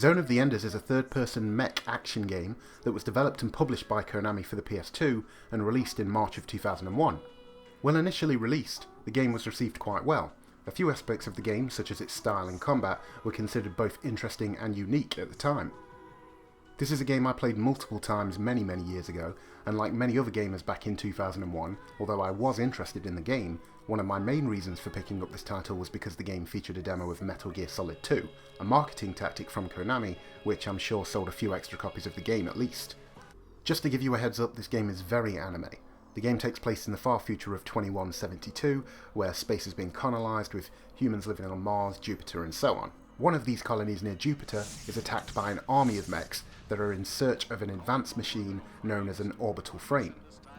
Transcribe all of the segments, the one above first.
Zone of the Enders is a third-person mech action game that was developed and published by Konami for the PS2 and released in March of 2001. When initially released, the game was received quite well. A few aspects of the game, such as its style and combat, were considered both interesting and unique at the time. This is a game I played multiple times many years ago, and like many other gamers back in 2001, although I was interested in the game, one of my main reasons for picking up this title was because the game featured a demo of Metal Gear Solid 2, a marketing tactic from Konami, which I'm sure sold a few extra copies of the game at least. Just to give you a heads up, this game is very anime. The game takes place in the far future of 2172, where space has been colonised with humans living on Mars, Jupiter and so on. One of these colonies near Jupiter is attacked by an army of mechs that are in search of an advanced machine known as an orbital frame,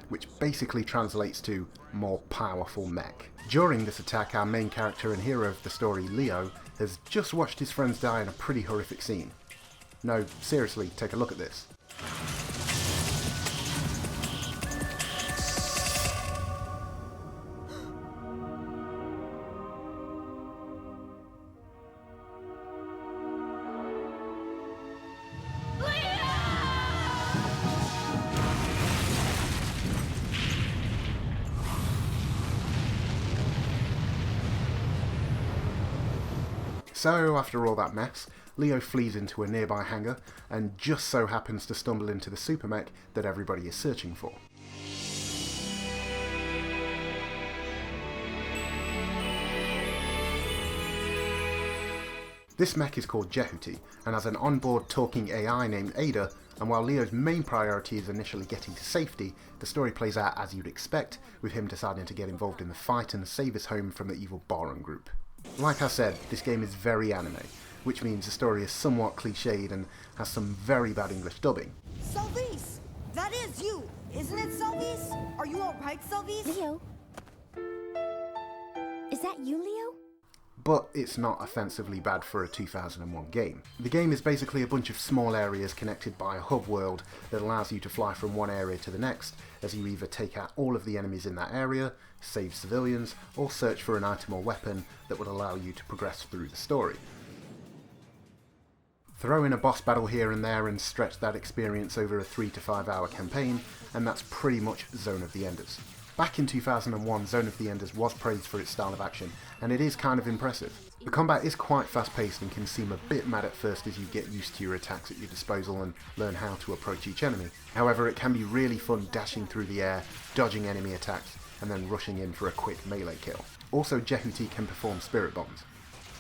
which basically translates to more powerful mech. During this attack, our main character and hero of the story, Leo, has just watched his friends die in a pretty horrific scene. No, seriously, take a look at this. So, after all that mess, Leo flees into a nearby hangar and just so happens to stumble into the super mech that everybody is searching for. This mech is called z.o.e and has an onboard talking AI named Ada, and while Leo's main priority is initially getting to safety, the story plays out as you'd expect, with him deciding to get involved in the fight and save his home from the evil Baron group. Like I said, this game is very anime, which means the story is somewhat cliched and has some very bad English dubbing. Salvis! That is you, isn't it, Salvis? Are you alright, Salvis? Leo? Is that you, Leo? But it's not offensively bad for a 2001 game. The game is basically a bunch of small areas connected by a hub world that allows you to fly from one area to the next, as you either take out all of the enemies in that area, save civilians, or search for an item or weapon that would allow you to progress through the story. Throw in a boss battle here and there and stretch that experience over a 3 to 5 hour campaign, and that's pretty much Zone of the Enders. Back in 2001, Zone of the Enders was praised for its style of action, and it is kind of impressive. The combat is quite fast-paced and can seem a bit mad at first as you get used to your attacks at your disposal and learn how to approach each enemy. However, it can be really fun dashing through the air, dodging enemy attacks, and then rushing in for a quick melee kill. Also, z.o.e can perform spirit bombs.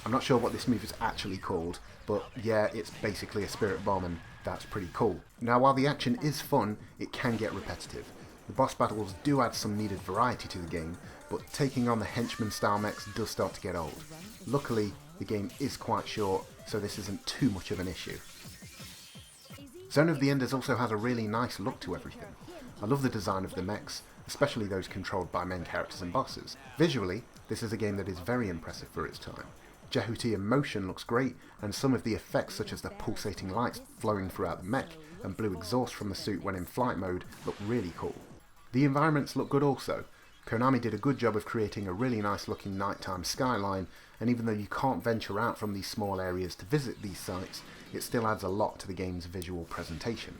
I'm not sure what this move is actually called, but yeah, it's basically a spirit bomb and that's pretty cool. Now, while the action is fun, it can get repetitive. The boss battles do add some needed variety to the game, but taking on the henchman-style mechs does start to get old. Luckily, the game is quite short, so this isn't too much of an issue. Zone of the Enders also has a really nice look to everything. I love the design of the mechs, especially those controlled by main characters and bosses. Visually, this is a game that is very impressive for its time. z.o.e in motion looks great, and some of the effects such as the pulsating lights flowing throughout the mech and blue exhaust from the suit when in flight mode look really cool. The environments look good also. Konami did a good job of creating a really nice looking nighttime skyline, and even though you can't venture out from these small areas to visit these sites, it still adds a lot to the game's visual presentation.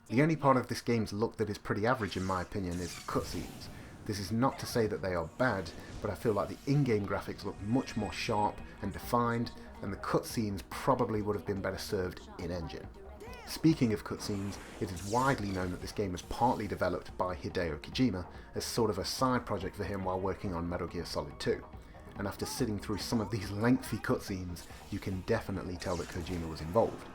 The only part of this game's look that is pretty average in my opinion is the cutscenes. This is not to say that they are bad, but I feel like the in-game graphics look much more sharp and defined, and the cutscenes probably would have been better served in-engine. Speaking of cutscenes, it is widely known that this game was partly developed by Hideo Kojima as sort of a side project for him while working on Metal Gear Solid 2. And after sitting through some of these lengthy cutscenes, you can definitely tell that Kojima was involved.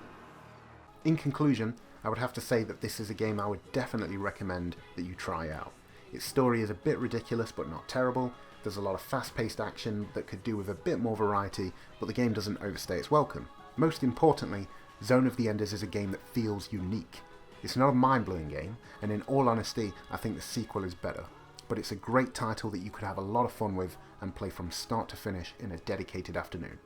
In conclusion, I would have to say that this is a game I would definitely recommend that you try out. Its story is a bit ridiculous but not terrible, there's a lot of fast-paced action that could do with a bit more variety, but the game doesn't overstay its welcome. Most importantly, Zone of the Enders is a game that feels unique. It's not a mind-blowing game, and in all honesty, I think the sequel is better. But it's a great title that you could have a lot of fun with and play from start to finish in a dedicated afternoon.